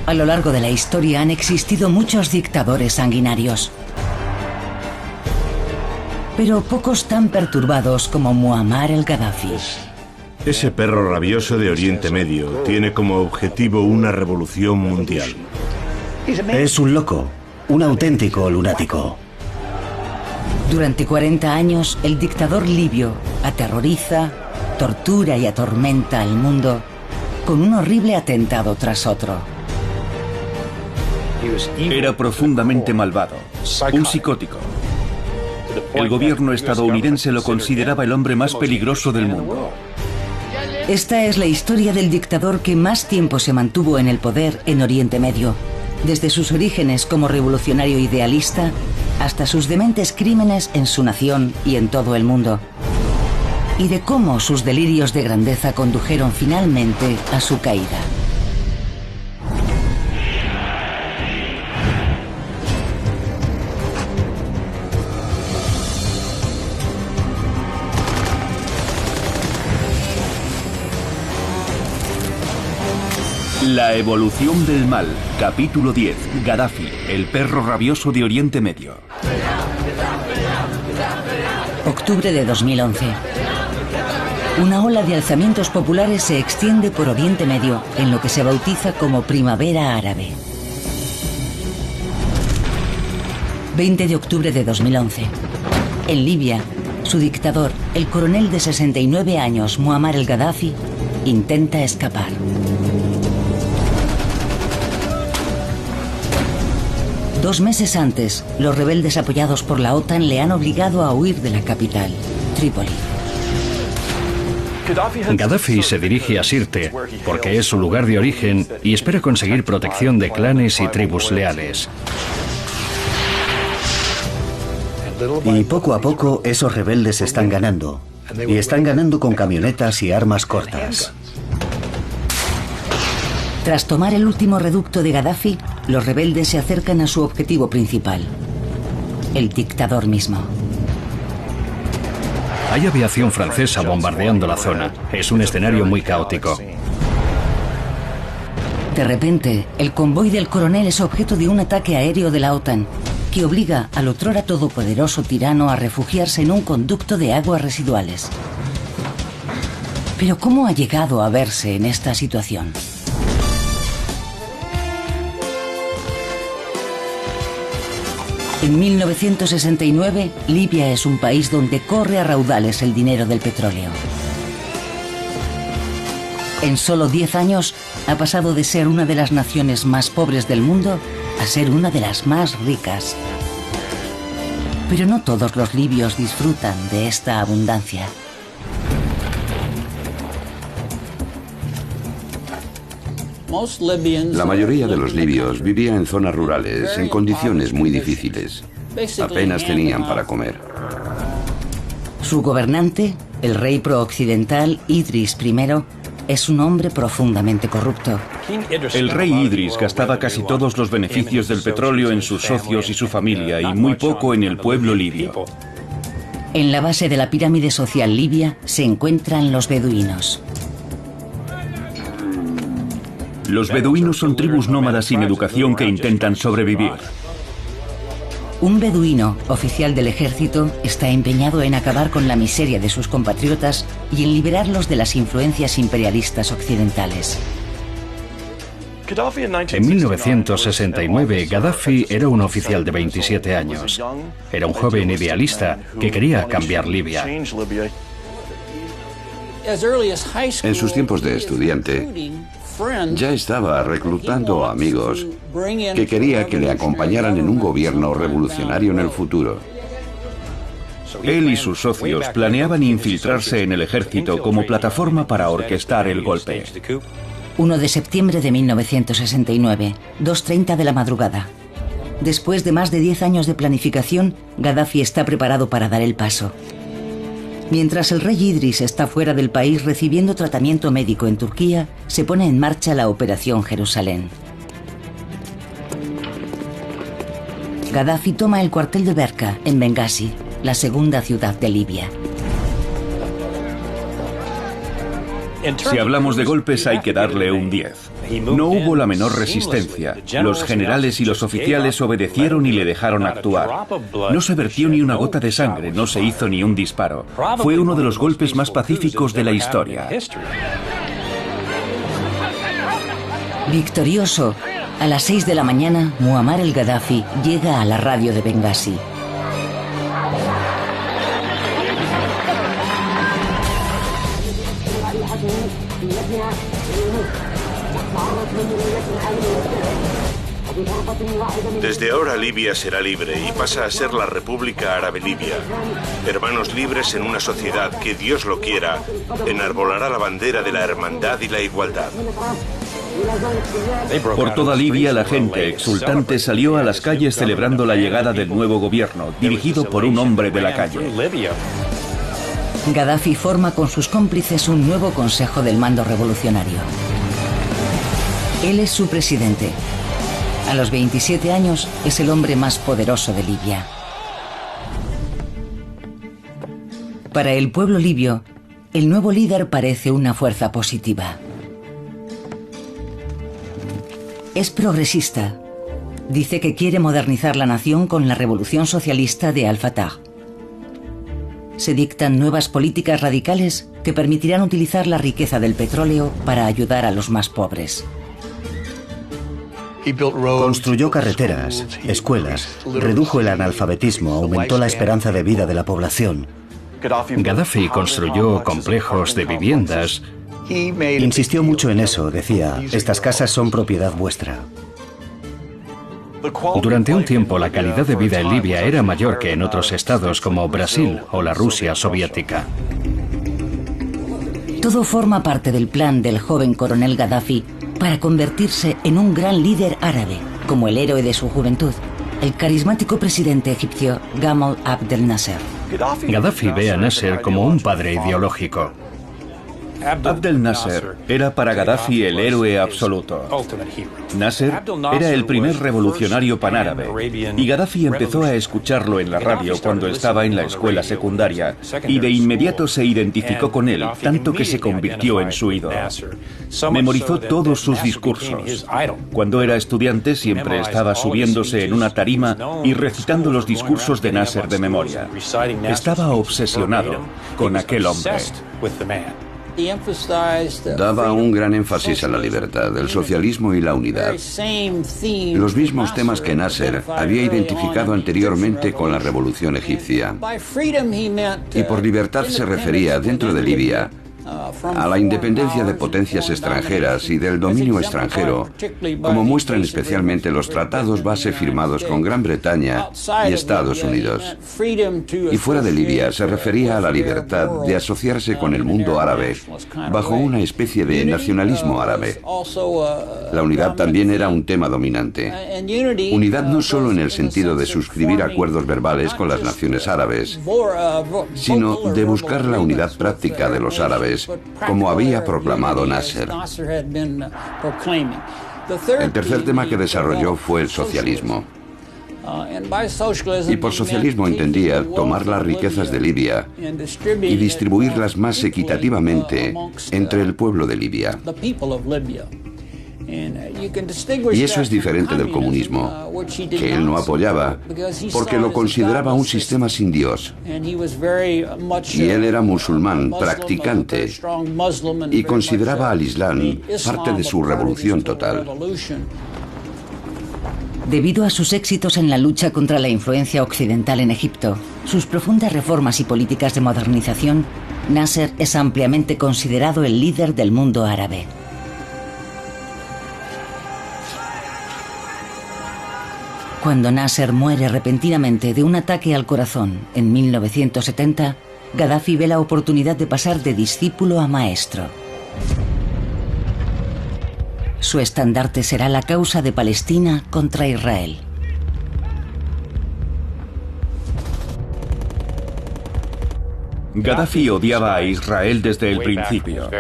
A lo largo de la historia han existido muchos dictadores sanguinarios, pero pocos tan perturbados como Muammar el-Gaddafi. Ese perro rabioso de Oriente Medio tiene como objetivo una revolución mundial. Es un loco, un auténtico lunático. Durante 40 años, el dictador libio aterroriza, tortura y atormenta al mundo con un horrible atentado tras otro. Era profundamente malvado, un psicótico. El gobierno estadounidense lo consideraba el hombre más peligroso del mundo. Esta es la historia del dictador que más tiempo se mantuvo en el poder en Oriente Medio, desde sus orígenes como revolucionario idealista hasta sus dementes crímenes en su nación y en todo el mundo, y de cómo sus delirios de grandeza condujeron finalmente a su caída. La evolución del mal, capítulo 10, Gaddafi, el perro rabioso de Oriente Medio. Octubre de 2011. Una ola de alzamientos populares se extiende por Oriente Medio en lo que se bautiza como Primavera Árabe. 20 de octubre de 2011. En Libia, su dictador, el coronel de 69 años Muammar el-Gaddafi, intenta escapar. Dos meses antes, los rebeldes apoyados por la OTAN le han obligado a huir de la capital, Trípoli. Gaddafi se dirige a Sirte porque es su lugar de origen y espera conseguir protección de clanes y tribus leales. Y poco a poco esos rebeldes están ganando. Y están ganando con camionetas y armas cortas. Tras tomar el último reducto de Gaddafi, los rebeldes se acercan a su objetivo principal, el dictador mismo. Hay aviación francesa bombardeando la zona. Es un escenario muy caótico. De repente, el convoy del coronel es objeto de un ataque aéreo de la OTAN, que obliga al otrora todopoderoso tirano a refugiarse en un conducto de aguas residuales. Pero ¿cómo ha llegado a verse en esta situación? En 1969, Libia es un país donde corre a raudales el dinero del petróleo. En solo 10 años, ha pasado de ser una de las naciones más pobres del mundo a ser una de las más ricas. Pero no todos los libios disfrutan de esta abundancia. La mayoría de los libios vivía en zonas rurales, en condiciones muy difíciles. Apenas tenían para comer. Su gobernante, el rey pro-occidental Idris I, es un hombre profundamente corrupto. El rey Idris gastaba casi todos los beneficios del petróleo en sus socios y su familia y muy poco en el pueblo libio. En la base de la pirámide social libia se encuentran los beduinos. Los beduinos son tribus nómadas sin educación que intentan sobrevivir. Un beduino, oficial del ejército, está empeñado en acabar con la miseria de sus compatriotas y en liberarlos de las influencias imperialistas occidentales. En 1969, Gaddafi era un oficial de 27 años. Era un joven idealista que quería cambiar Libia. En sus tiempos de estudiante, ya estaba reclutando amigos que quería que le acompañaran en un gobierno revolucionario en el futuro. Él y sus socios planeaban infiltrarse en el ejército como plataforma para orquestar el golpe. 1 de septiembre de 1969, 2:30 de la madrugada. Después de más de 10 años de planificación, Gaddafi está preparado para dar el paso. Mientras el rey Idris está fuera del país recibiendo tratamiento médico en Turquía, se pone en marcha la Operación Jerusalén. Gaddafi toma el cuartel de Berka, en Bengasi, la segunda ciudad de Libia. Si hablamos de golpes hay que darle un 10. No hubo la menor resistencia. Los generales y los oficiales obedecieron y le dejaron actuar. No se vertió ni una gota de sangre, no se hizo ni un disparo. Fue uno de los golpes más pacíficos de la historia. Victorioso, a las 6 de la mañana, Muammar el-Gaddafi llega a la radio de Bengasi. Desde ahora Libia será libre y pasa a ser la República Árabe Libia. Hermanos libres en una sociedad que, Dios lo quiera, enarbolará la bandera de la hermandad y la igualdad. Por toda Libia la gente exultante salió a las calles celebrando la llegada del nuevo gobierno, dirigido por un hombre de la calle. Gaddafi forma con sus cómplices un nuevo consejo del mando revolucionario. Él es su presidente. A los 27 años es el hombre más poderoso de Libia. Para el pueblo libio, el nuevo líder parece una fuerza positiva. Es progresista. Dice que quiere modernizar la nación con la revolución socialista de Al-Fatah. Se dictan nuevas políticas radicales que permitirán utilizar la riqueza del petróleo para ayudar a los más pobres. Construyó carreteras, escuelas, redujo el analfabetismo, aumentó la esperanza de vida de la población. Gaddafi construyó complejos de viviendas. Insistió mucho en eso, decía, estas casas son propiedad vuestra. Durante un tiempo la calidad de vida en Libia era mayor que en otros estados como Brasil o la Rusia soviética. Todo forma parte del plan del joven coronel Gaddafi para convertirse en un gran líder árabe, como el héroe de su juventud, el carismático presidente egipcio Gamal Abdel Nasser. Gaddafi ve a Nasser como un padre ideológico. Abdel Nasser era para Gaddafi el héroe absoluto. Nasser era el primer revolucionario panárabe y Gaddafi empezó a escucharlo en la radio cuando estaba en la escuela secundaria y de inmediato se identificó con él, tanto que se convirtió en su ídolo. Memorizó todos sus discursos. Cuando era estudiante siempre estaba subiéndose en una tarima y recitando los discursos de Nasser de memoria. Estaba obsesionado con aquel hombre. Daba un gran énfasis a la libertad, el socialismo y la unidad. Los mismos temas que Nasser había identificado anteriormente con la revolución egipcia. Y por libertad se refería, dentro de Libia, a la independencia de potencias extranjeras y del dominio extranjero, como muestran especialmente los tratados base firmados con Gran Bretaña y Estados Unidos. Y fuera de Libia se refería a la libertad de asociarse con el mundo árabe bajo una especie de nacionalismo árabe. La unidad también era un tema dominante. Unidad no solo en el sentido de suscribir acuerdos verbales con las naciones árabes, sino de buscar la unidad práctica de los árabes, como había proclamado Nasser. El tercer tema que desarrolló fue el socialismo. Y por socialismo entendía tomar las riquezas de Libia y distribuirlas más equitativamente entre el pueblo de Libia. Y eso es diferente del comunismo, que él no apoyaba, porque lo consideraba un sistema sin Dios. Y él era musulmán, practicante, y consideraba al Islam parte de su revolución total. Debido a sus éxitos en la lucha contra la influencia occidental en Egipto, sus profundas reformas y políticas de modernización, Nasser es ampliamente considerado el líder del mundo árabe. Cuando Nasser muere repentinamente de un ataque al corazón en 1970, Gaddafi ve la oportunidad de pasar de discípulo a maestro. Su estandarte será la causa de Palestina contra Israel. Gaddafi odiaba a Israel desde el principio.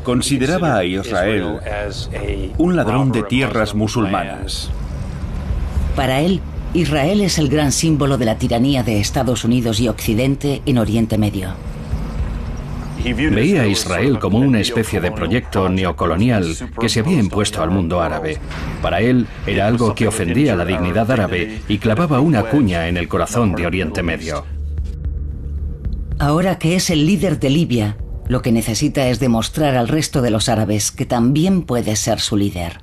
Consideraba a Israel un ladrón de tierras musulmanas. Para él, Israel es el gran símbolo de la tiranía de Estados Unidos y Occidente en Oriente Medio. Veía a Israel como una especie de proyecto neocolonial que se había impuesto al mundo árabe. Para él era algo que ofendía la dignidad árabe y clavaba una cuña en el corazón de Oriente Medio. Ahora que es el líder de Libia, lo que necesita es demostrar al resto de los árabes que también puede ser su líder.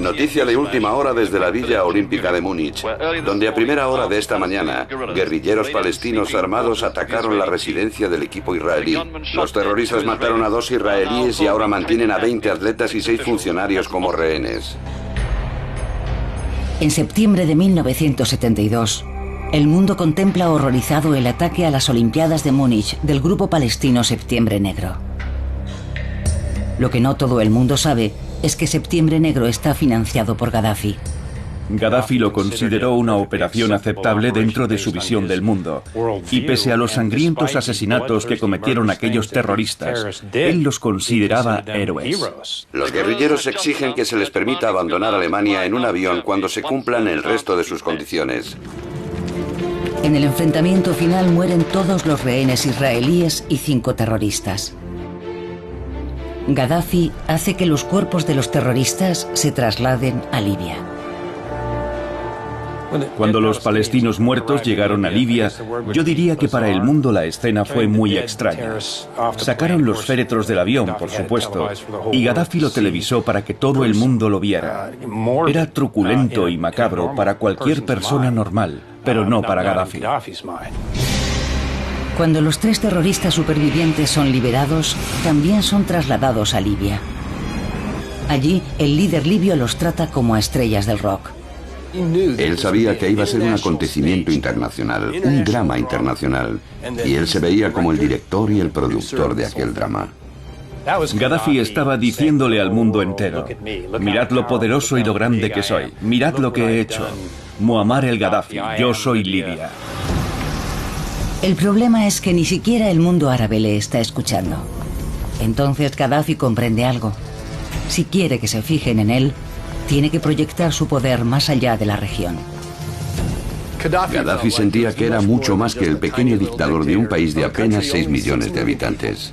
Noticia de última hora desde la Villa Olímpica de Múnich, donde a primera hora de esta mañana, guerrilleros palestinos armados atacaron la residencia del equipo israelí. Los terroristas mataron a 2 israelíes y ahora mantienen a 20 atletas y 6 funcionarios como rehenes. En septiembre de 1972, el mundo contempla horrorizado el ataque a las Olimpiadas de Múnich del grupo palestino Septiembre Negro. Lo que no todo el mundo sabe es que Septiembre Negro está financiado por Gaddafi. Gaddafi lo consideró una operación aceptable dentro de su visión del mundo. Y pese a los sangrientos asesinatos que cometieron aquellos terroristas, él los consideraba héroes. Los guerrilleros exigen que se les permita abandonar Alemania en un avión cuando se cumplan el resto de sus condiciones. En el enfrentamiento final mueren todos los rehenes israelíes y 5 terroristas. Gaddafi hace que los cuerpos de los terroristas se trasladen a Libia. Cuando los palestinos muertos llegaron a Libia, yo diría que para el mundo la escena fue muy extraña. Sacaron los féretros del avión, por supuesto, y Gaddafi lo televisó para que todo el mundo lo viera. Era truculento y macabro para cualquier persona normal, pero no para Gaddafi. Cuando los 3 terroristas supervivientes son liberados, también son trasladados a Libia. Allí, el líder libio los trata como a estrellas del rock. Él sabía que iba a ser un acontecimiento internacional, un drama internacional, y él se veía como el director y el productor de aquel drama. Gaddafi estaba diciéndole al mundo entero: mirad lo poderoso y lo grande que soy, mirad lo que he hecho. Muammar el Gaddafi, yo soy Libia. El problema es que ni siquiera el mundo árabe le está escuchando. Entonces Gaddafi comprende algo. Si quiere que se fijen en él, tiene que proyectar su poder más allá de la región. Gaddafi sentía que era mucho más que el pequeño dictador de un país de apenas 6 millones de habitantes.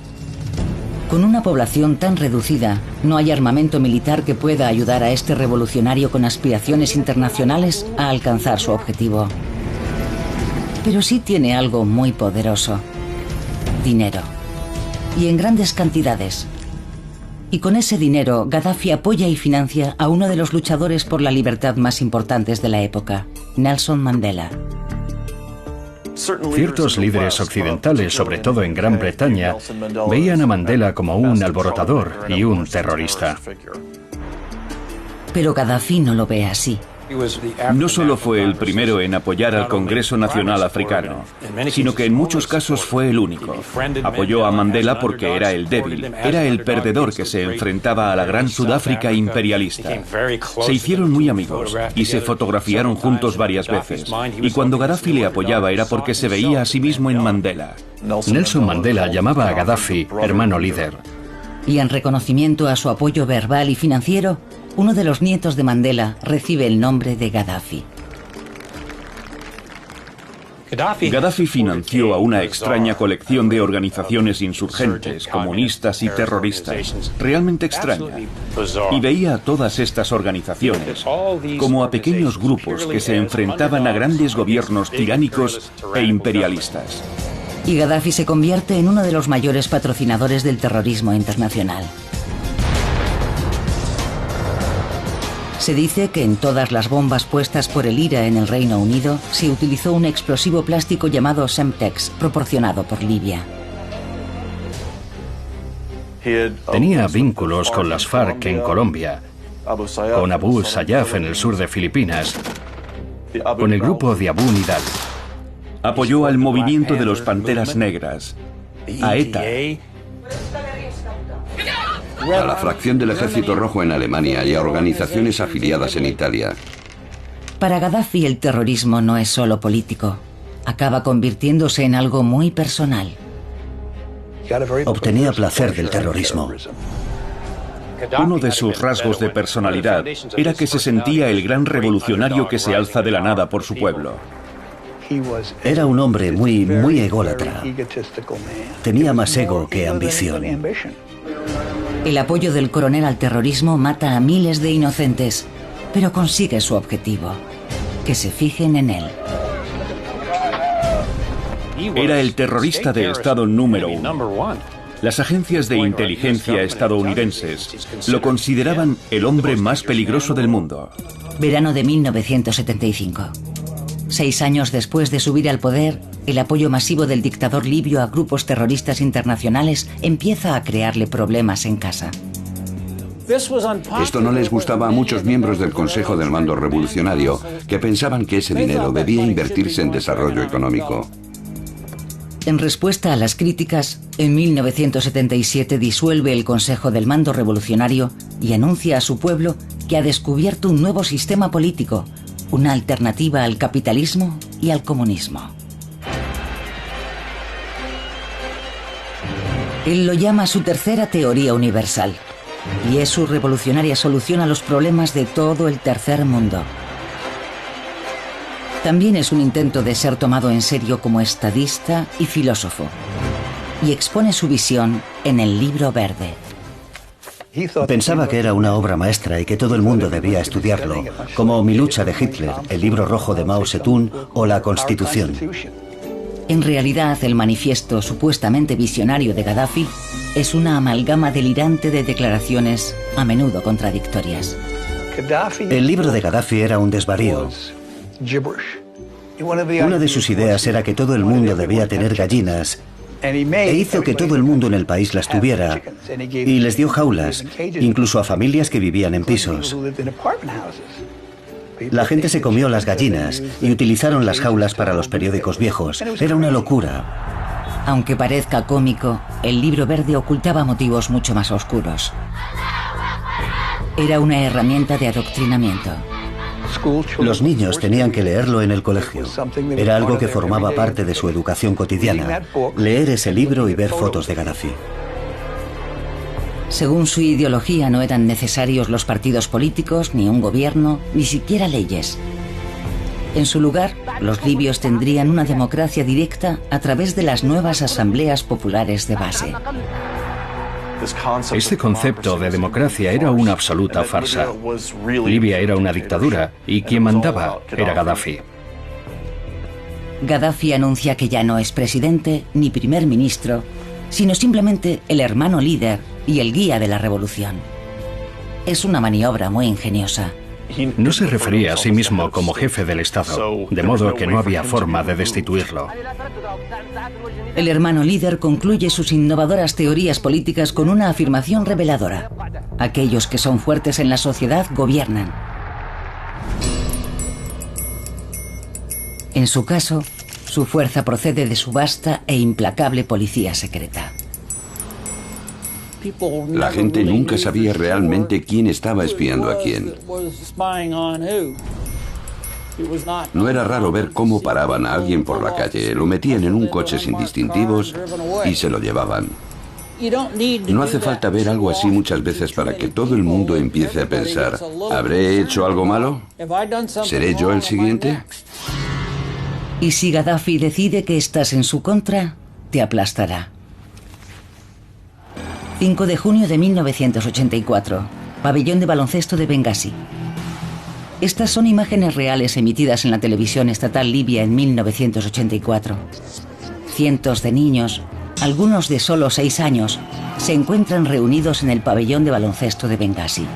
Con una población tan reducida, no hay armamento militar que pueda ayudar a este revolucionario con aspiraciones internacionales a alcanzar su objetivo. Pero sí tiene algo muy poderoso: dinero. Y en grandes cantidades. Y con ese dinero, Gaddafi apoya y financia a uno de los luchadores por la libertad más importantes de la época, Nelson Mandela. Ciertos líderes occidentales, sobre todo en Gran Bretaña, veían a Mandela como un alborotador y un terrorista. Pero Gaddafi no lo ve así. No solo fue el primero en apoyar al Congreso Nacional Africano, sino que en muchos casos fue el único. Apoyó a Mandela porque era el débil, era el perdedor que se enfrentaba a la gran Sudáfrica imperialista. Se hicieron muy amigos y se fotografiaron juntos varias veces. Y cuando Gaddafi le apoyaba era porque se veía a sí mismo en Mandela. Nelson Mandela llamaba a Gaddafi hermano líder. Y en reconocimiento a su apoyo verbal y financiero, uno de los nietos de Mandela recibe el nombre de Gaddafi. Gaddafi financió a una extraña colección de organizaciones insurgentes, comunistas y terroristas, realmente extraña, y veía a todas estas organizaciones como a pequeños grupos que se enfrentaban a grandes gobiernos tiránicos e imperialistas. Y Gaddafi se convierte en uno de los mayores patrocinadores del terrorismo internacional. Se dice que en todas las bombas puestas por el IRA en el Reino Unido se utilizó un explosivo plástico llamado Semtex, proporcionado por Libia. Tenía vínculos con las FARC en Colombia, con Abu Sayyaf en el sur de Filipinas, con el grupo de Abu Nidal. Apoyó al movimiento de los Panteras Negras, a ETA, a la fracción del Ejército Rojo en Alemania y a organizaciones afiliadas en Italia. Para Gaddafi el terrorismo no es solo político. Acaba convirtiéndose en algo muy personal. Obtenía placer del terrorismo. Uno de sus rasgos de personalidad era que se sentía el gran revolucionario que se alza de la nada por su pueblo. Era un hombre muy ególatra. Tenía más ego que ambición. El apoyo del coronel al terrorismo mata a miles de inocentes, pero consigue su objetivo, que se fijen en él. Era el terrorista de Estado número 1. Las agencias de inteligencia estadounidenses lo consideraban el hombre más peligroso del mundo. Verano de 1975. 6 años después de subir al poder, el apoyo masivo del dictador libio a grupos terroristas internacionales empieza a crearle problemas en casa. Esto no les gustaba a muchos miembros del Consejo del Mando Revolucionario, que pensaban que ese dinero debía invertirse en desarrollo económico. En respuesta a las críticas, en 1977 disuelve el Consejo del Mando Revolucionario y anuncia a su pueblo que ha descubierto un nuevo sistema político, una alternativa al capitalismo y al comunismo. Él lo llama su tercera teoría universal, y es su revolucionaria solución a los problemas de todo el tercer mundo. También es un intento de ser tomado en serio como estadista y filósofo, y expone su visión en el Libro Verde. Pensaba que era una obra maestra y que todo el mundo debía estudiarlo, como Mi lucha de Hitler, el Libro rojo de Mao Zedong o la Constitución. En realidad, el manifiesto supuestamente visionario de Gaddafi es una amalgama delirante de declaraciones, a menudo contradictorias. El libro de Gaddafi era un desvarío. Una de sus ideas era que todo el mundo debía tener gallinas, e hizo que todo el mundo en el país las tuviera, y les dio jaulas, incluso a familias que vivían en pisos. La gente se comió las gallinas y utilizaron las jaulas para los periódicos viejos. Era una locura. Aunque parezca cómico, el Libro Verde ocultaba motivos mucho más oscuros. Era una herramienta de adoctrinamiento. Los niños tenían que leerlo en el colegio. Era algo que formaba parte de su educación cotidiana. Leer ese libro y ver fotos de Gaddafi. Según su ideología, no eran necesarios los partidos políticos, ni un gobierno, ni siquiera leyes. En su lugar, los libios tendrían una democracia directa a través de las nuevas asambleas populares de base. Este concepto de democracia era una absoluta farsa. Libia era una dictadura y quien mandaba era Gaddafi. Gaddafi anuncia que ya no es presidente ni primer ministro, sino simplemente el hermano líder y el guía de la revolución. Es una maniobra muy ingeniosa. No se refería a sí mismo como jefe del Estado, de modo que no había forma de destituirlo. El hermano líder concluye sus innovadoras teorías políticas con una afirmación reveladora. Aquellos que son fuertes en la sociedad gobiernan. En su caso, su fuerza procede de su vasta e implacable policía secreta. La gente nunca sabía realmente quién estaba espiando a quién. No era raro ver cómo paraban a alguien por la calle, lo metían en un coche sin distintivos y se lo llevaban. No hace falta ver algo así muchas veces para que todo el mundo empiece a pensar, ¿habré hecho algo malo? ¿Seré yo el siguiente? Y si Gaddafi decide que estás en su contra, te aplastará. 5 de junio de 1984, pabellón de baloncesto de Bengasi. Estas son imágenes reales emitidas en la televisión estatal libia en 1984. Cientos de niños, algunos de solo 6 años, se encuentran reunidos en el pabellón de baloncesto de Bengasi.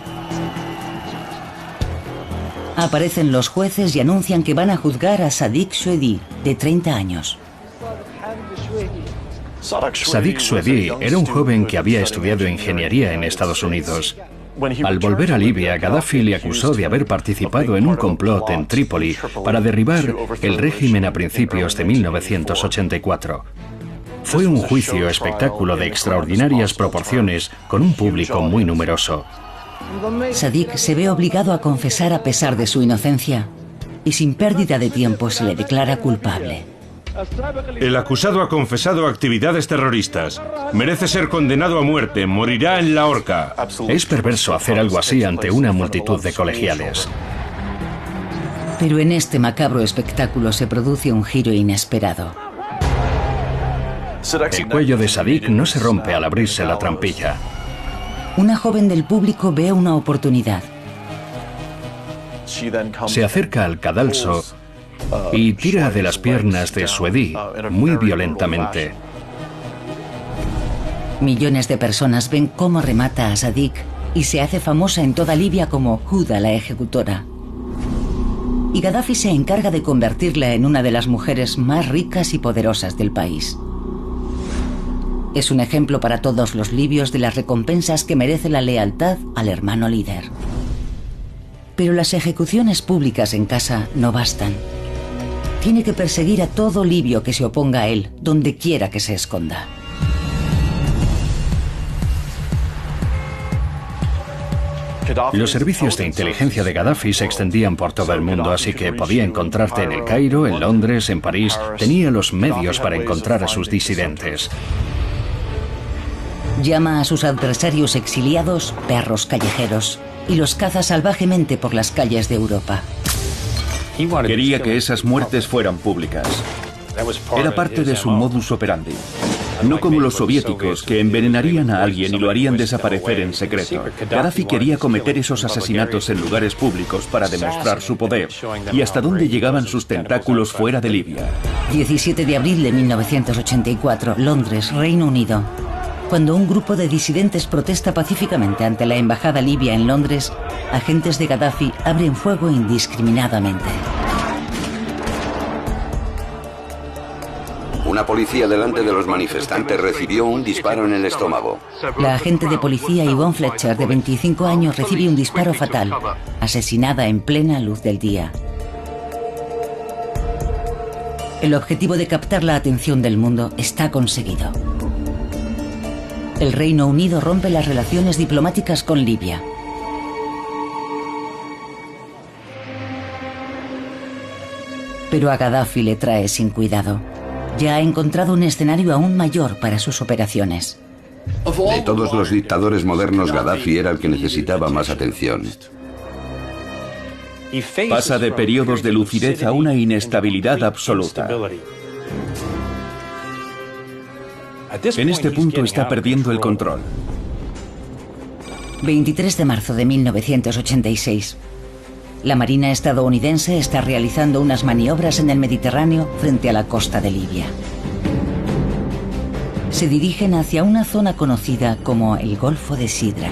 Aparecen los jueces y anuncian que van a juzgar a Sadiq Shwedi, de 30 años. Sadiq Shwedi era un joven que había estudiado ingeniería en Estados Unidos. Al volver a Libia, Gaddafi le acusó de haber participado en un complot en Trípoli para derribar el régimen a principios de 1984. Fue un juicio espectáculo de extraordinarias proporciones con un público muy numeroso. Sadiq se ve obligado a confesar a pesar de su inocencia y sin pérdida de tiempo se le declara culpable. El acusado ha confesado actividades terroristas. Merece ser condenado a muerte. Morirá en la horca. Es perverso hacer algo así ante una multitud de colegiales. Pero en este macabro espectáculo se produce un giro inesperado. El cuello de Sadik no se rompe al abrirse la trampilla. Una joven del público ve una oportunidad. Se acerca al cadalso y tira de las piernas de Suedi muy violentamente. Millones de personas ven cómo remata a Sadik y se hace famosa en toda Libia como Huda la ejecutora. Y Gaddafi se encarga de convertirla en una de las mujeres más ricas y poderosas del país. Es un ejemplo para todos los libios de las recompensas que merece la lealtad al hermano líder. Pero las ejecuciones públicas en casa no bastan. Tiene que perseguir a todo libio que se oponga a él, donde quiera que se esconda. Los servicios de inteligencia de Gaddafi se extendían por todo el mundo, así que podía encontrarte en El Cairo, en Londres, en París. Tenía los medios para encontrar a sus disidentes. Llama a sus adversarios exiliados perros callejeros y los caza salvajemente por las calles de Europa. Quería que esas muertes fueran públicas. Era parte de su modus operandi. No como los soviéticos, que envenenarían a alguien y lo harían desaparecer en secreto. Gaddafi quería cometer esos asesinatos en lugares públicos para demostrar su poder y hasta dónde llegaban sus tentáculos fuera de Libia. 17 de abril de 1984, Londres, Reino Unido. Cuando un grupo de disidentes protesta pacíficamente ante la embajada libia en Londres, agentes de Gaddafi abren fuego indiscriminadamente. Una policía delante de los manifestantes recibió un disparo en el estómago. La agente de policía Yvonne Fletcher, de 25 años, recibe un disparo fatal, asesinada en plena luz del día. El objetivo de captar la atención del mundo está conseguido. El Reino Unido rompe las relaciones diplomáticas con Libia. Pero a Gaddafi le trae sin cuidado. Ya ha encontrado un escenario aún mayor para sus operaciones. De todos los dictadores modernos, Gaddafi era el que necesitaba más atención. Pasa de periodos de lucidez a una inestabilidad absoluta. En este punto está perdiendo el control. 23 de marzo de 1986. La Marina estadounidense está realizando unas maniobras en el Mediterráneo frente a la costa de Libia. Se dirigen hacia una zona conocida como el Golfo de Sidra.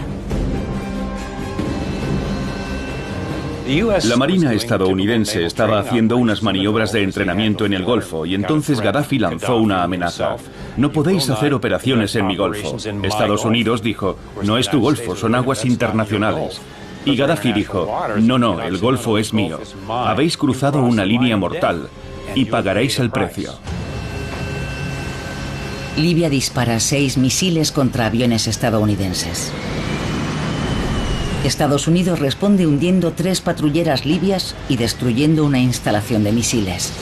La Marina estadounidense estaba haciendo unas maniobras de entrenamiento en el Golfo y entonces Gaddafi lanzó una amenaza. No podéis hacer operaciones en mi Golfo. Estados Unidos dijo, no es tu Golfo, son aguas internacionales. Y Gaddafi dijo, no, el Golfo es mío. Habéis cruzado una línea mortal y pagaréis el precio. Libia dispara 6 misiles contra aviones estadounidenses. Estados Unidos responde hundiendo 3 patrulleras libias y destruyendo una instalación de misiles.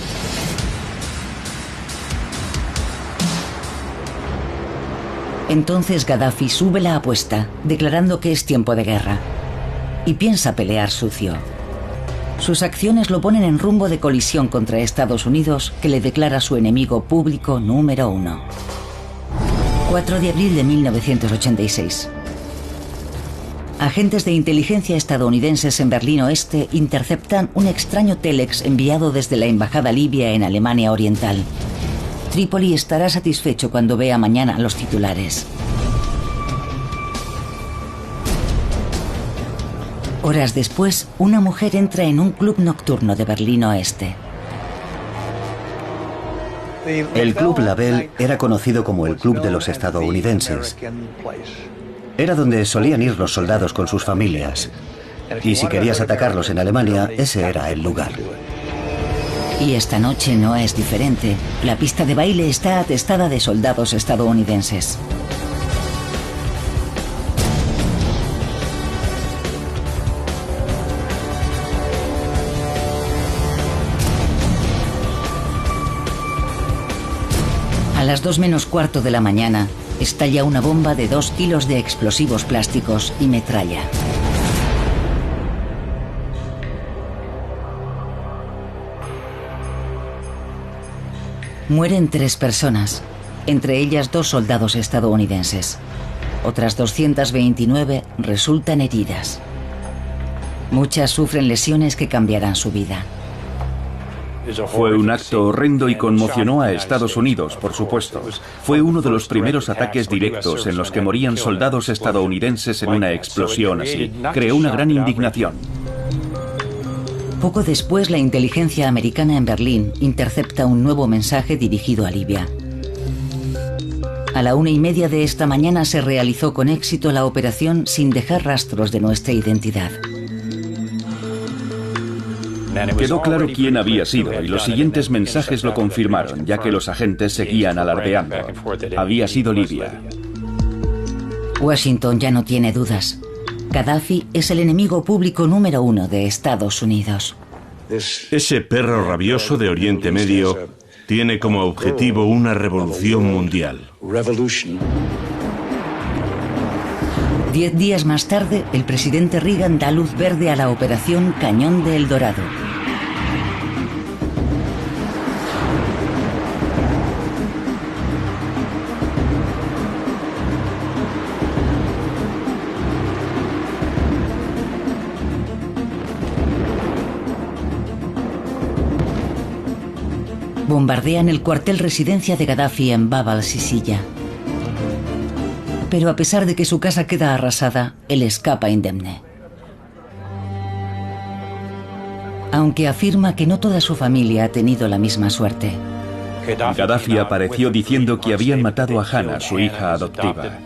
Entonces Gaddafi sube la apuesta, declarando que es tiempo de guerra. Y piensa pelear sucio. Sus acciones lo ponen en rumbo de colisión contra Estados Unidos, que le declara su enemigo público número 1. 4 de abril de 1986. Agentes de inteligencia estadounidenses en Berlín Oeste interceptan un extraño télex enviado desde la embajada libia en Alemania Oriental. Trípoli estará satisfecho cuando vea mañana los titulares. Horas después, una mujer entra en un club nocturno de Berlín Oeste. El Club La Belle era conocido como el Club de los estadounidenses. Era donde solían ir los soldados con sus familias. Y si querías atacarlos en Alemania, ese era el lugar. Y esta noche no es diferente. La pista de baile está atestada de soldados estadounidenses. A las 2 menos cuarto de la mañana, estalla una bomba de 2 kilos de explosivos plásticos y metralla. Mueren 3 personas, entre ellas 2 soldados estadounidenses. Otras 229 resultan heridas. Muchas sufren lesiones que cambiarán su vida. Fue un acto horrendo y conmocionó a Estados Unidos, por supuesto. Fue uno de los primeros ataques directos en los que morían soldados estadounidenses en una explosión así. Creó una gran indignación. Poco después, la inteligencia americana en Berlín intercepta un nuevo mensaje dirigido a Libia. A la 1:30 de esta mañana se realizó con éxito la operación sin dejar rastros de nuestra identidad. Quedó claro quién había sido y los siguientes mensajes lo confirmaron, ya que los agentes seguían alardeando. Había sido Libia. Washington ya no tiene dudas. Gaddafi es el enemigo público número 1 de Estados Unidos. Ese perro rabioso de Oriente Medio tiene como objetivo una revolución mundial. 10 días más tarde, el presidente Reagan da luz verde a la operación Cañón de El Dorado. Bombardean el cuartel residencia de Gaddafi en Bab al-Sisilla. Pero a pesar de que su casa queda arrasada, él escapa indemne. Aunque afirma que no toda su familia ha tenido la misma suerte. Gaddafi apareció diciendo que habían matado a Hannah, su hija adoptiva.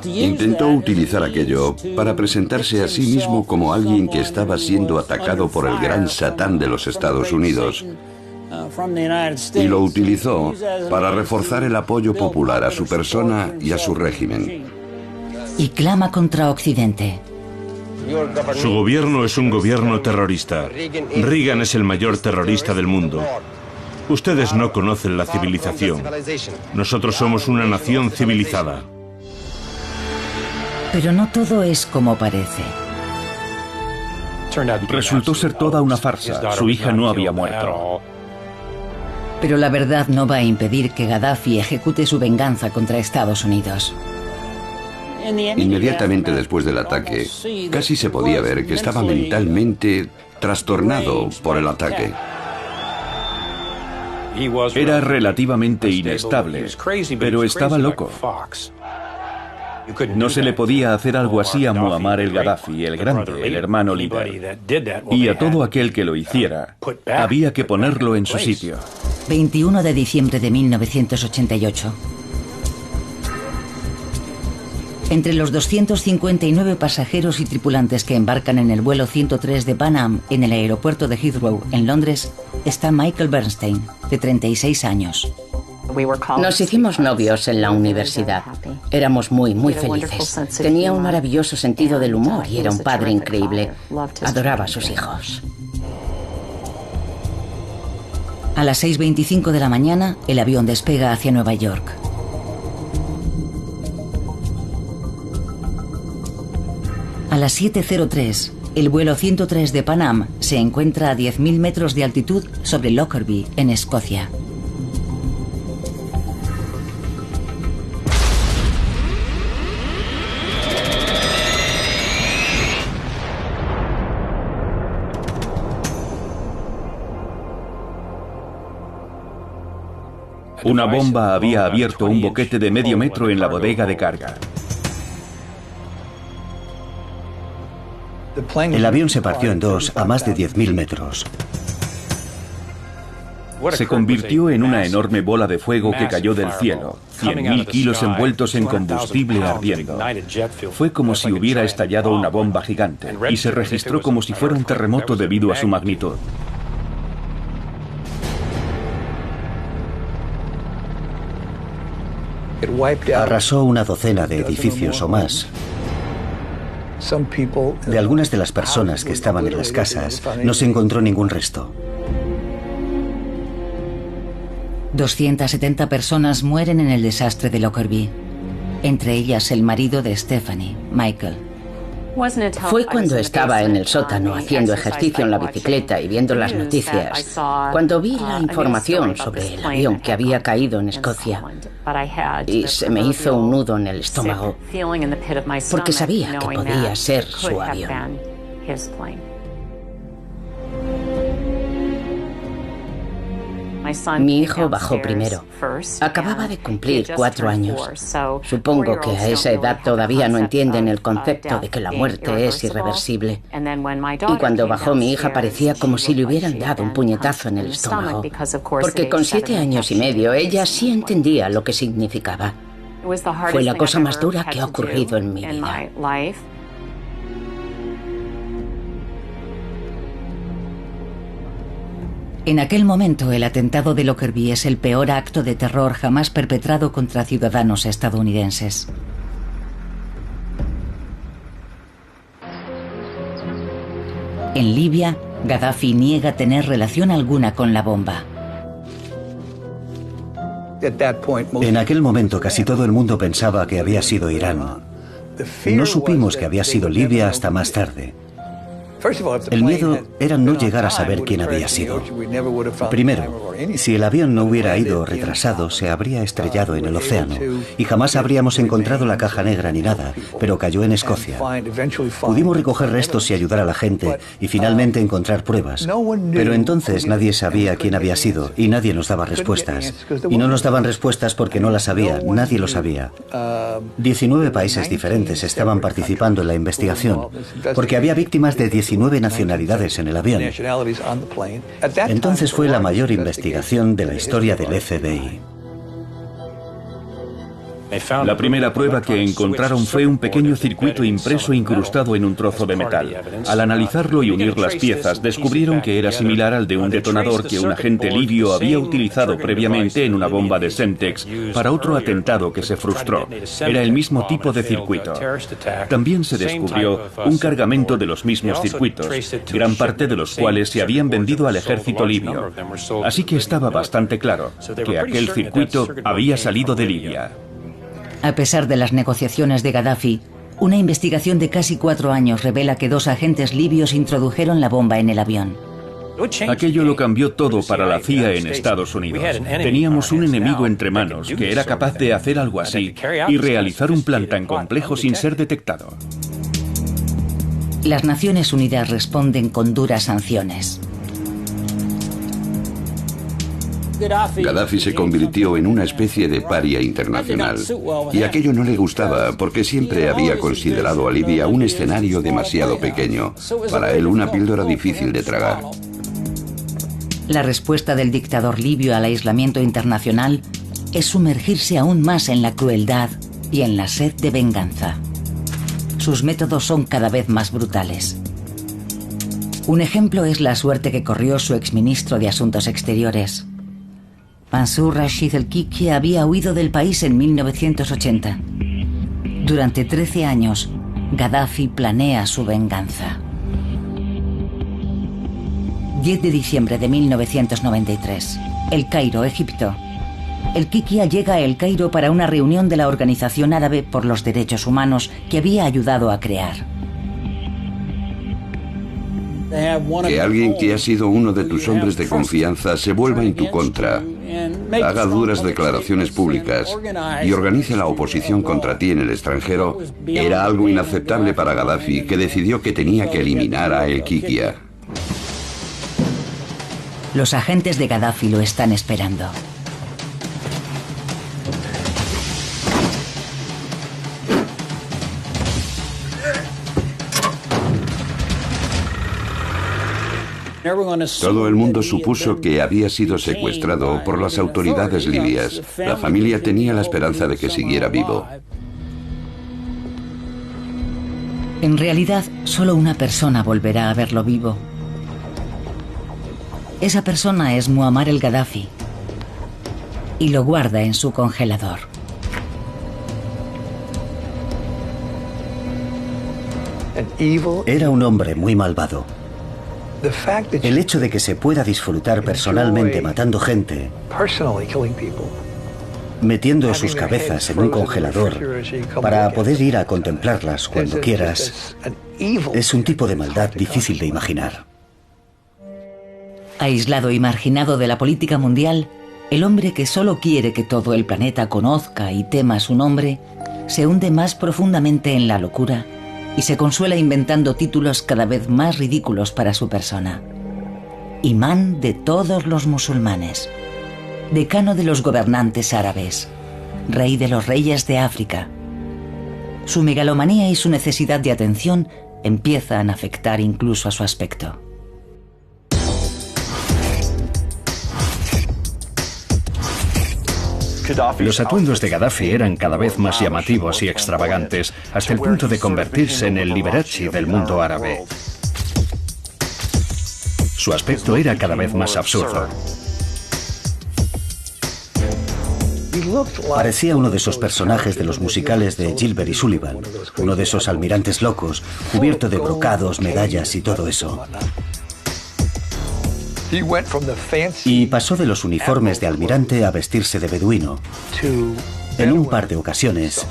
Intentó utilizar aquello para presentarse a sí mismo como alguien que estaba siendo atacado por el gran Satán de los Estados Unidos. Y lo utilizó para reforzar el apoyo popular a su persona y a su régimen. Y clama contra Occidente. Su gobierno es un gobierno terrorista. Reagan es el mayor terrorista del mundo. Ustedes no conocen la civilización. Nosotros somos una nación civilizada. Pero no todo es como parece. Resultó ser toda una farsa. Su hija no había muerto. Pero la verdad no va a impedir que Gaddafi ejecute su venganza contra Estados Unidos. Inmediatamente después del ataque, casi se podía ver que estaba mentalmente trastornado por el ataque. Era relativamente inestable, pero estaba loco. No se le podía hacer algo así a Muammar el Gaddafi, el grande, el hermano líder. Y a todo aquel que lo hiciera, había que ponerlo en su sitio. 21 de diciembre de 1988. Entre los 259 pasajeros y tripulantes que embarcan en el vuelo 103 de Pan Am en el aeropuerto de Heathrow, en Londres, está Michael Bernstein, de 36 años. Nos hicimos novios en la universidad. Éramos muy felices. Tenía un maravilloso sentido del humor y era un padre increíble. Adoraba a sus hijos. A las 6:25 de la mañana, el avión despega hacia Nueva York. A las 7:03, el vuelo 103 de Pan Am se encuentra a 10.000 metros de altitud sobre Lockerbie, en Escocia. Una bomba había abierto un boquete de medio metro en la bodega de carga. El avión se partió en dos a más de 10.000 metros. Se convirtió en una enorme bola de fuego que cayó del cielo, 100.000 kilos envueltos en combustible ardiendo. Fue como si hubiera estallado una bomba gigante y se registró como si fuera un terremoto debido a su magnitud. Arrasó una docena de edificios o más. De algunas de las personas que estaban en las casas no se encontró ningún resto. 270 personas mueren en el desastre de Lockerbie, entre ellas el marido de Stephanie, Michael. Fue cuando estaba en el sótano haciendo ejercicio en la bicicleta y viendo las noticias, cuando vi la información sobre el avión que había caído en Escocia, y se me hizo un nudo en el estómago, porque sabía que podía ser su avión. Mi hijo bajó primero. Acababa de cumplir 4 años. Supongo que a esa edad todavía no entienden el concepto de que la muerte es irreversible. Y cuando bajó mi hija parecía como si le hubieran dado un puñetazo en el estómago. Porque con 7 años y medio ella sí entendía lo que significaba. Fue la cosa más dura que ha ocurrido en mi vida. En aquel momento, el atentado de Lockerbie es el peor acto de terror jamás perpetrado contra ciudadanos estadounidenses. En Libia, Gaddafi niega tener relación alguna con la bomba. En aquel momento casi todo el mundo pensaba que había sido Irán. No supimos que había sido Libia hasta más tarde. El miedo era no llegar a saber quién había sido. Primero, si el avión no hubiera ido retrasado, se habría estrellado en el océano y jamás habríamos encontrado la caja negra ni nada, pero cayó en Escocia. Pudimos recoger restos y ayudar a la gente y finalmente encontrar pruebas. Pero entonces nadie sabía quién había sido y nadie nos daba respuestas. Y no nos daban respuestas porque no las sabía, nadie lo sabía. 19 países diferentes estaban participando en la investigación, porque había víctimas de 19 nacionalidades en el avión. Entonces fue la mayor investigación de la historia del FBI. La primera prueba que encontraron fue un pequeño circuito impreso incrustado en un trozo de metal. Al analizarlo y unir las piezas, descubrieron que era similar al de un detonador que un agente libio había utilizado previamente en una bomba de Semtex para otro atentado que se frustró. Era el mismo tipo de circuito. También se descubrió un cargamento de los mismos circuitos, gran parte de los cuales se habían vendido al ejército libio. Así que estaba bastante claro que aquel circuito había salido de Libia. A pesar de las negociaciones de Gaddafi, una investigación de casi 4 años revela que 2 agentes libios introdujeron la bomba en el avión. Aquello lo cambió todo para la CIA en Estados Unidos. Teníamos un enemigo entre manos que era capaz de hacer algo así y realizar un plan tan complejo sin ser detectado. Las Naciones Unidas responden con duras sanciones. Gaddafi se convirtió en una especie de paria internacional. Y aquello no le gustaba porque siempre había considerado a Libia un escenario demasiado pequeño. Para él una píldora difícil de tragar. La respuesta del dictador libio al aislamiento internacional es sumergirse aún más en la crueldad y en la sed de venganza. Sus métodos son cada vez más brutales. Un ejemplo es la suerte que corrió su exministro de Asuntos Exteriores. Mansour Rashid el-Kiki había huido del país en 1980. Durante 13 años, Gaddafi planea su venganza. 10 de diciembre de 1993. El Cairo, Egipto. El-Kiki llega a El Cairo para una reunión de la Organización Árabe por los Derechos Humanos que había ayudado a crear. Que alguien que ha sido uno de tus hombres de confianza se vuelva en tu contra, haga duras declaraciones públicas y organice la oposición contra ti en el extranjero, era algo inaceptable para Gaddafi, que decidió que tenía que eliminar a el-Kiki. Los agentes de Gaddafi lo están esperando. Todo el mundo supuso que había sido secuestrado por las autoridades libias. La familia tenía la esperanza de que siguiera vivo. En realidad, solo una persona volverá a verlo vivo. Esa persona es Muammar el-Gaddafi y lo guarda en su congelador. Era un hombre muy malvado. El hecho de que se pueda disfrutar personalmente matando gente metiendo sus cabezas en un congelador para poder ir a contemplarlas cuando quieras, es un tipo de maldad difícil de imaginar. Aislado y marginado de la política mundial, el hombre que solo quiere que todo el planeta conozca y tema su nombre, se hunde más profundamente en la locura y se consuela inventando títulos cada vez más ridículos para su persona. Imán de todos los musulmanes, decano de los gobernantes árabes, rey de los reyes de África. Su megalomanía y su necesidad de atención empiezan a afectar incluso a su aspecto. Los atuendos de Gaddafi eran cada vez más llamativos y extravagantes, hasta el punto de convertirse en el Liberace del mundo árabe. Su aspecto era cada vez más absurdo. Parecía uno de esos personajes de los musicales de Gilbert y Sullivan, uno de esos almirantes locos, cubierto de brocados, medallas y todo eso. Y pasó de los uniformes de almirante a vestirse de beduino. En un par de ocasiones,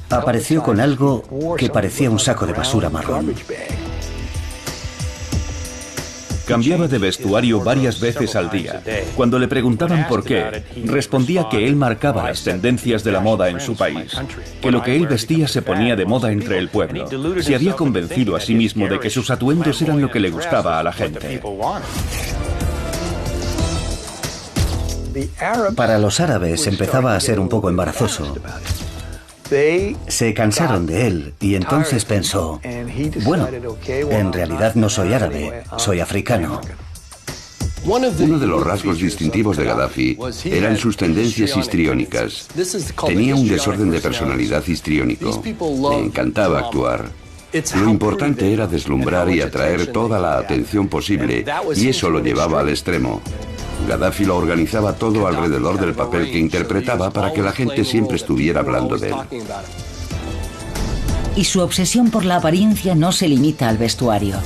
apareció con algo que parecía un saco de basura marrón. Cambiaba de vestuario varias veces al día. Cuando le preguntaban por qué, respondía que él marcaba las tendencias de la moda en su país, que lo que él vestía se ponía de moda entre el pueblo. Se había convencido a sí mismo de que sus atuendos eran lo que le gustaba a la gente. Para los árabes empezaba a ser un poco embarazoso. Se cansaron de él y entonces pensó, bueno, en realidad no soy árabe, soy africano. Uno de los rasgos distintivos de Gaddafi eran sus tendencias histriónicas. Tenía un desorden de personalidad histriónico. Le encantaba actuar. Lo importante era deslumbrar y atraer toda la atención posible, y eso lo llevaba al extremo. Gaddafi lo organizaba todo alrededor del papel que interpretaba para que la gente siempre estuviera hablando de él. Y su obsesión por la apariencia no se limita al vestuario.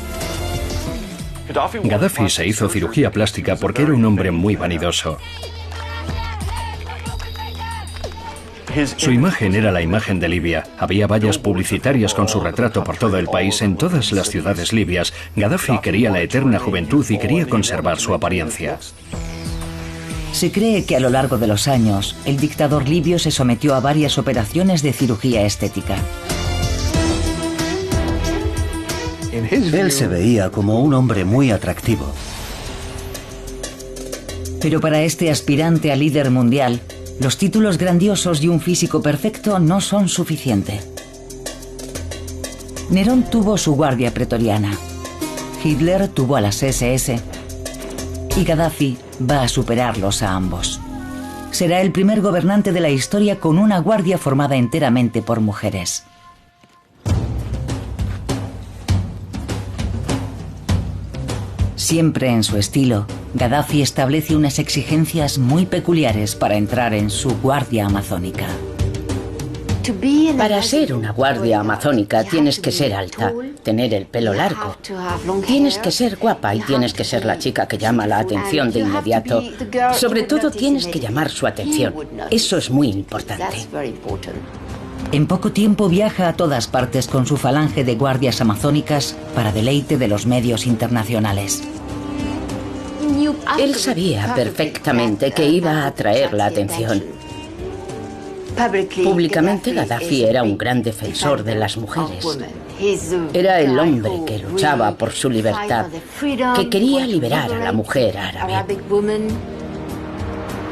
Gaddafi se hizo cirugía plástica porque era un hombre muy vanidoso. Su imagen era la imagen de Libia. Había vallas publicitarias con su retrato por todo el país, en todas las ciudades libias. Gaddafi quería la eterna juventud y quería conservar su apariencia. Se cree que a lo largo de los años, el dictador libio se sometió a varias operaciones de cirugía estética. Él se veía como un hombre muy atractivo. Pero para este aspirante a líder mundial, los títulos grandiosos y un físico perfecto no son suficiente. Nerón tuvo su guardia pretoriana, Hitler tuvo a las SS y Gaddafi va a superarlos a ambos. Será el primer gobernante de la historia con una guardia formada enteramente por mujeres. Siempre en su estilo, Gaddafi establece unas exigencias muy peculiares para entrar en su guardia amazónica. Para ser una guardia amazónica tienes que ser alta, tener el pelo largo. Tienes que ser guapa y tienes que ser la chica que llama la atención de inmediato. Sobre todo tienes que llamar su atención. Eso es muy importante. En poco tiempo viaja a todas partes con su falange de guardias amazónicas para deleite de los medios internacionales. Él sabía perfectamente que iba a atraer la atención. Públicamente, Gaddafi era un gran defensor de las mujeres. Era el hombre que luchaba por su libertad, que quería liberar a la mujer árabe.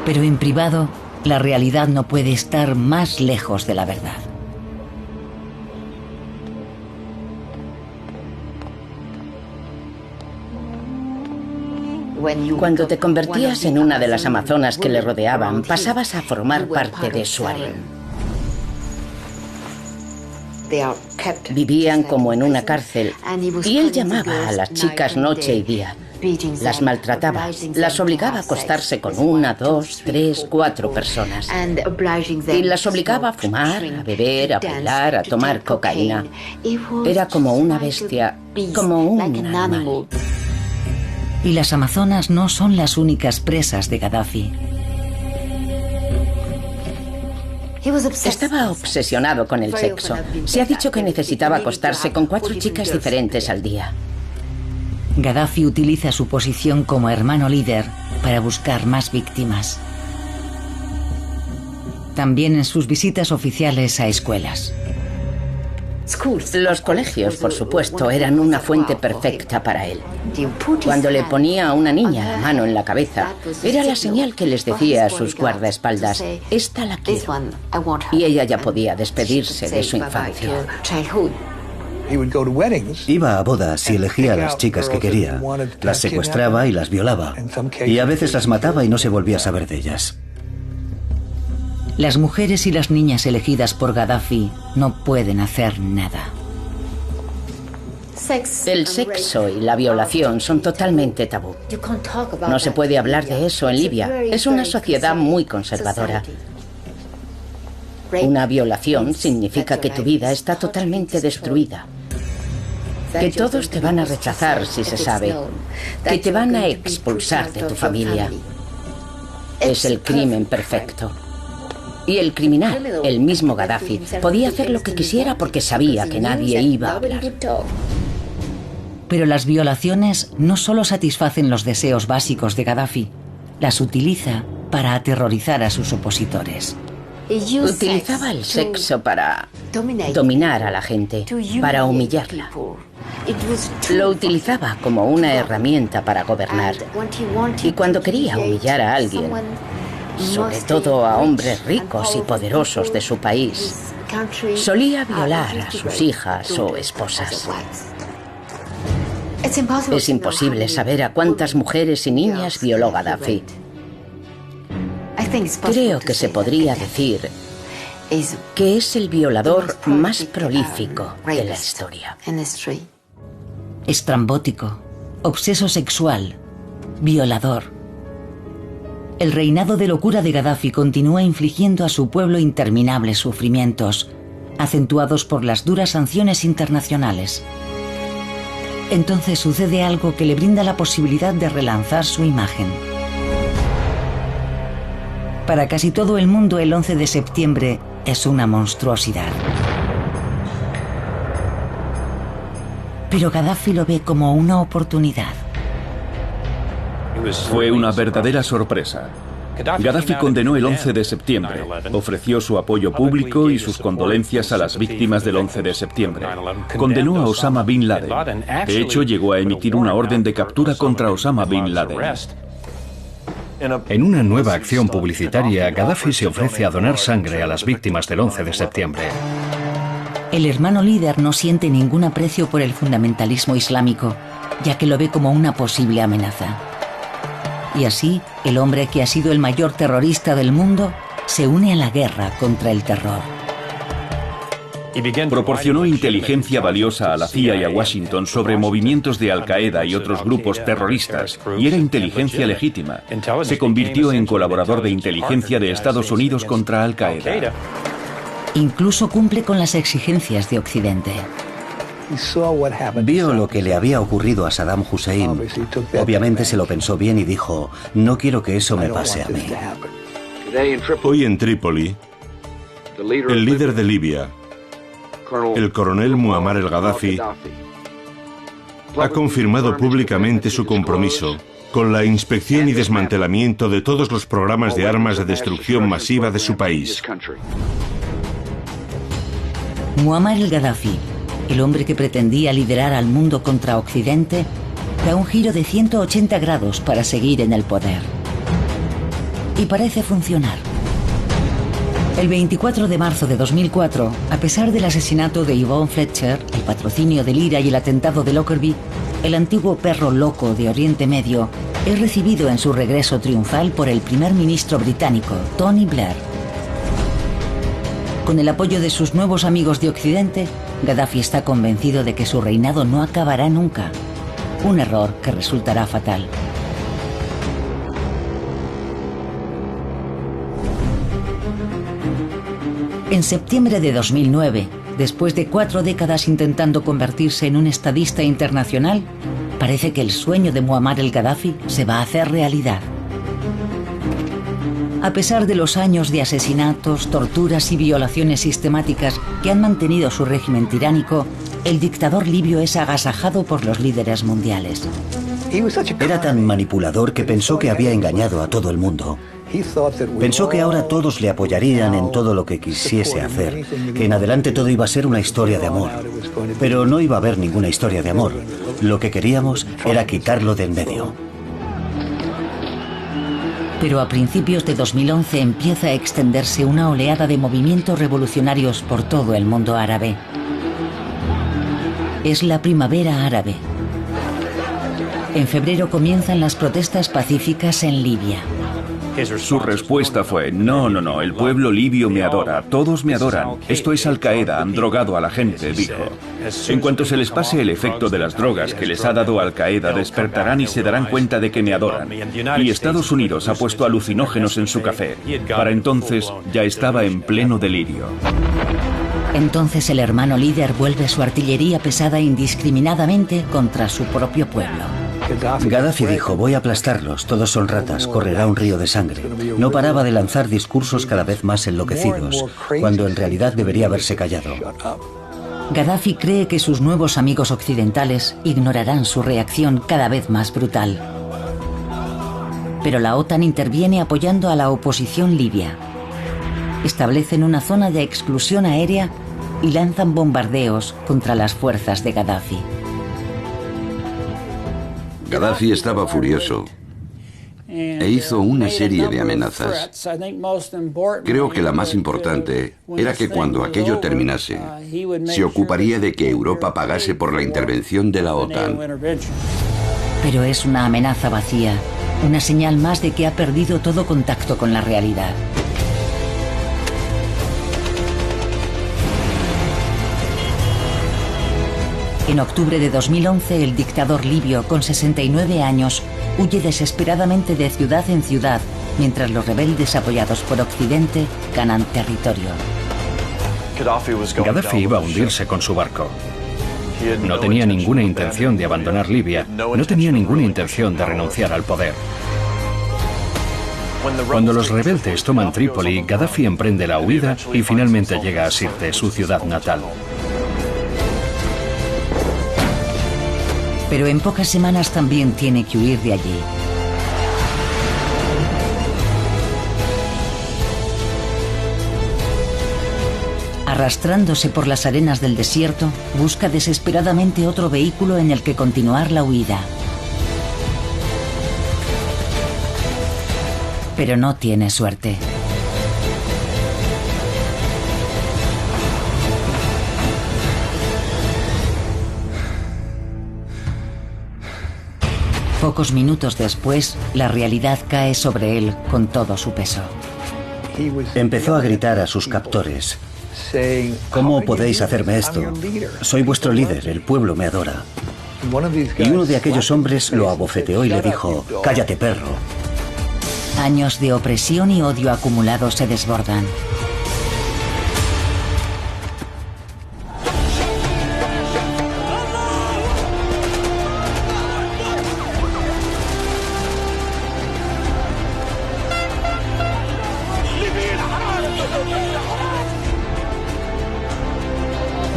Pero en privado, la realidad no puede estar más lejos de la verdad. Cuando te convertías en una de las amazonas que le rodeaban, pasabas a formar parte de su harén. Vivían como en una cárcel y él llamaba a las chicas noche y día. Las maltrataba, las obligaba a acostarse con 1, 2, 3, 4 personas. Y las obligaba a fumar, a beber, a bailar, a tomar cocaína. Era como una bestia, como un animal. Y las amazonas no son las únicas presas de Gaddafi. Estaba obsesionado con el sexo. Se ha dicho que necesitaba acostarse con 4 chicas diferentes al día. Gaddafi utiliza su posición como hermano líder para buscar más víctimas. También en sus visitas oficiales a escuelas. Los colegios, por supuesto, eran una fuente perfecta para él. Cuando le ponía a una niña la mano en la cabeza, era la señal que les decía a sus guardaespaldas: esta la quiero. Y ella ya podía despedirse de su infancia. Iba a bodas y elegía a las chicas que quería. Las secuestraba y las violaba. Y a veces las mataba y no se volvía a saber de ellas. Las mujeres y las niñas elegidas por Gaddafi no pueden hacer nada. El sexo y la violación son totalmente tabú. No se puede hablar de eso en Libia. Es una sociedad muy conservadora. Una violación significa que tu vida está totalmente destruida. Que todos te van a rechazar si se sabe. Que te van a expulsar de tu familia. Es el crimen perfecto. Y el criminal, el mismo Gaddafi, podía hacer lo que quisiera porque sabía que nadie iba a hablar. Pero las violaciones no solo satisfacen los deseos básicos de Gaddafi, las utiliza para aterrorizar a sus opositores. Utilizaba el sexo para dominar a la gente, para humillarla. Lo utilizaba como una herramienta para gobernar. Y cuando quería humillar a alguien, sobre todo a hombres ricos y poderosos de su país, solía violar a sus hijas o esposas. Es imposible saber a cuántas mujeres y niñas violó Gaddafi. Creo que se podría decir que es el violador más prolífico de la historia. Estrambótico, obseso sexual, violador. El reinado de locura de Gaddafi continúa infligiendo a su pueblo interminables sufrimientos, acentuados por las duras sanciones internacionales. Entonces sucede algo que le brinda la posibilidad de relanzar su imagen. Para casi todo el mundo, el 11 de septiembre es una monstruosidad. Pero Gaddafi lo ve como una oportunidad. Fue una verdadera sorpresa. Gaddafi condenó el 11 de septiembre, ofreció su apoyo público y sus condolencias a las víctimas del 11 de septiembre. Condenó a Osama Bin Laden. De hecho, llegó a emitir una orden de captura contra Osama Bin Laden. En una nueva acción publicitaria, Gaddafi se ofrece a donar sangre a las víctimas del 11 de septiembre. El hermano líder no siente ningún aprecio por el fundamentalismo islámico, ya que lo ve como una posible amenaza. Y así, el hombre que ha sido el mayor terrorista del mundo se une a la guerra contra el terror. Proporcionó inteligencia valiosa a la CIA y a Washington sobre movimientos de Al-Qaeda y otros grupos terroristas, y era inteligencia legítima. Se convirtió en colaborador de inteligencia de Estados Unidos contra Al-Qaeda. Incluso cumple con las exigencias de Occidente. Vio lo que le había ocurrido a Saddam Hussein. Obviamente se lo pensó bien y dijo: no quiero que eso me pase a mí. Hoy en Trípoli, el líder de Libia, el coronel Muammar el-Gaddafi, ha confirmado públicamente su compromiso con la inspección y desmantelamiento de todos los programas de armas de destrucción masiva de su país. Muammar el-Gaddafi, el hombre que pretendía liderar al mundo contra Occidente, da un giro de 180 grados para seguir en el poder. Y parece funcionar. El 24 de marzo de 2004, a pesar del asesinato de Yvonne Fletcher, el patrocinio del IRA y el atentado de Lockerbie, el antiguo perro loco de Oriente Medio es recibido en su regreso triunfal por el primer ministro británico, Tony Blair. Con el apoyo de sus nuevos amigos de Occidente, Gaddafi está convencido de que su reinado no acabará nunca. Un error que resultará fatal. En septiembre de 2009, después de 4 décadas intentando convertirse en un estadista internacional, parece que el sueño de Muammar el-Gaddafi se va a hacer realidad. A pesar de los años de asesinatos, torturas y violaciones sistemáticas que han mantenido su régimen tiránico, el dictador libio es agasajado por los líderes mundiales. Era tan manipulador que pensó que había engañado a todo el mundo. Pensó que ahora todos le apoyarían en todo lo que quisiese hacer, que en adelante todo iba a ser una historia de amor. Pero no iba a haber ninguna historia de amor. Lo que queríamos era quitarlo de en medio. Pero a principios de 2011 empieza a extenderse una oleada de movimientos revolucionarios por todo el mundo árabe. Es la primavera árabe. En febrero comienzan las protestas pacíficas en Libia. Su respuesta fue: no, el pueblo libio me adora, todos me adoran. Esto es Al-Qaeda, han drogado a la gente, dijo. En cuanto se les pase el efecto de las drogas que les ha dado Al-Qaeda, despertarán y se darán cuenta de que me adoran. Y Estados Unidos ha puesto alucinógenos en su café. Para entonces ya estaba en pleno delirio. Entonces el hermano líder vuelve su artillería pesada indiscriminadamente contra su propio pueblo. Gaddafi dijo: voy a aplastarlos, todos son ratas, correrá un río de sangre. No paraba de lanzar discursos cada vez más enloquecidos, cuando en realidad debería haberse callado. Gaddafi cree que sus nuevos amigos occidentales ignorarán su reacción cada vez más brutal. Pero la OTAN interviene apoyando a la oposición libia. Establecen una zona de exclusión aérea y lanzan bombardeos contra las fuerzas de Gaddafi. Gaddafi estaba furioso e hizo una serie de amenazas. Creo que la más importante era que cuando aquello terminase, se ocuparía de que Europa pagase por la intervención de la OTAN. Pero es una amenaza vacía, una señal más de que ha perdido todo contacto con la realidad. En octubre de 2011, el dictador libio, con 69 años, huye desesperadamente de ciudad en ciudad, mientras los rebeldes apoyados por Occidente ganan territorio. Gaddafi iba a hundirse con su barco. No tenía ninguna intención de abandonar Libia, no tenía ninguna intención de renunciar al poder. Cuando los rebeldes toman Trípoli, Gaddafi emprende la huida y finalmente llega a Sirte, su ciudad natal. Pero en pocas semanas también tiene que huir de allí. Arrastrándose por las arenas del desierto, busca desesperadamente otro vehículo en el que continuar la huida. Pero no tiene suerte. Pocos minutos después, la realidad cae sobre él con todo su peso. Empezó a gritar a sus captores: ¿cómo podéis hacerme esto? Soy vuestro líder, el pueblo me adora. Y uno de aquellos hombres lo abofeteó y le dijo: cállate, perro. Años de opresión y odio acumulados se desbordan.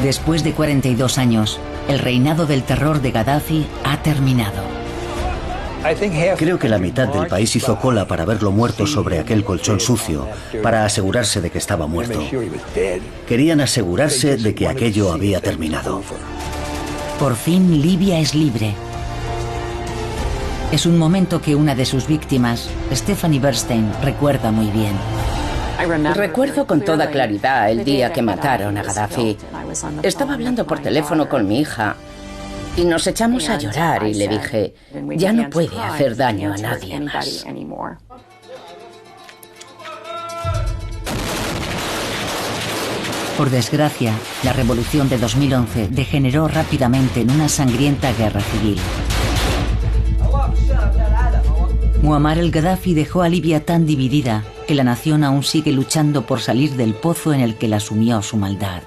Después de 42 años, el reinado del terror de Gaddafi ha terminado. Creo que la mitad del país hizo cola para verlo muerto sobre aquel colchón sucio, para asegurarse de que estaba muerto. Querían asegurarse de que aquello había terminado. Por fin Libia es libre. Es un momento que una de sus víctimas, Stephanie Bernstein, recuerda muy bien. Recuerdo con toda claridad el día que mataron a Gaddafi. Estaba hablando por teléfono con mi hija y nos echamos a llorar y le dije: ya no puede hacer daño a nadie más. Por desgracia, la revolución de 2011 degeneró rápidamente en una sangrienta guerra civil. Muammar el-Gaddafi dejó a Libia tan dividida que la nación aún sigue luchando por salir del pozo en el que la sumió su maldad.